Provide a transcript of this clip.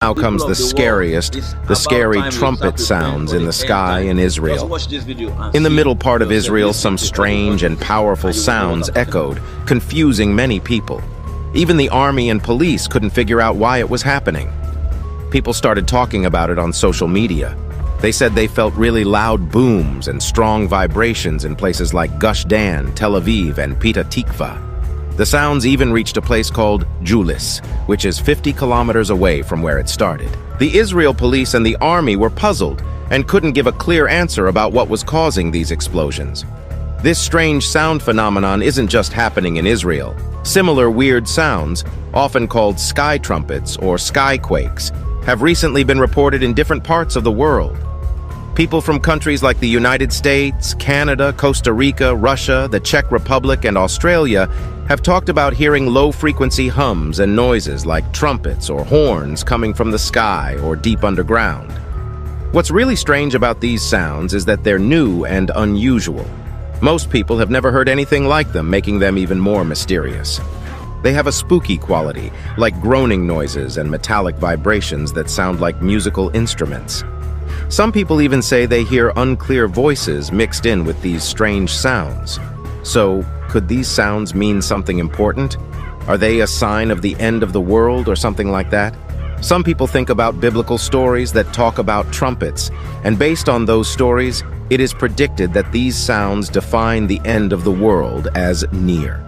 Now comes the scariest, the scary trumpet sounds in the sky in Israel. In the middle part of Israel, some strange and powerful sounds echoed, confusing many people. Even the army and police couldn't figure out why it was happening. People started talking about it on social media. They said they felt really loud booms and strong vibrations in places like Gush Dan, Tel Aviv, and Petah Tikva. The sounds even reached a place called Julis, which is 50 kilometers away from where it started. The Israel police and the army were puzzled and couldn't give a clear answer about what was causing these explosions. This strange sound phenomenon isn't just happening in Israel. Similar weird sounds, often called sky trumpets or skyquakes, have recently been reported in different parts of the world. People from countries like the United States, Canada, Costa Rica, Russia, the Czech Republic, and Australia have talked about hearing low-frequency hums and noises like trumpets or horns coming from the sky or deep underground. What's really strange about these sounds is that they're new and unusual. Most people have never heard anything like them, making them even more mysterious. They have a spooky quality, like groaning noises and metallic vibrations that sound like musical instruments. Some people even say they hear unclear voices mixed in with these strange sounds. So, could these sounds mean something important? Are they a sign of the end of the world or something like that? Some people think about biblical stories that talk about trumpets, and based on those stories, it is predicted that these sounds define the end of the world as near.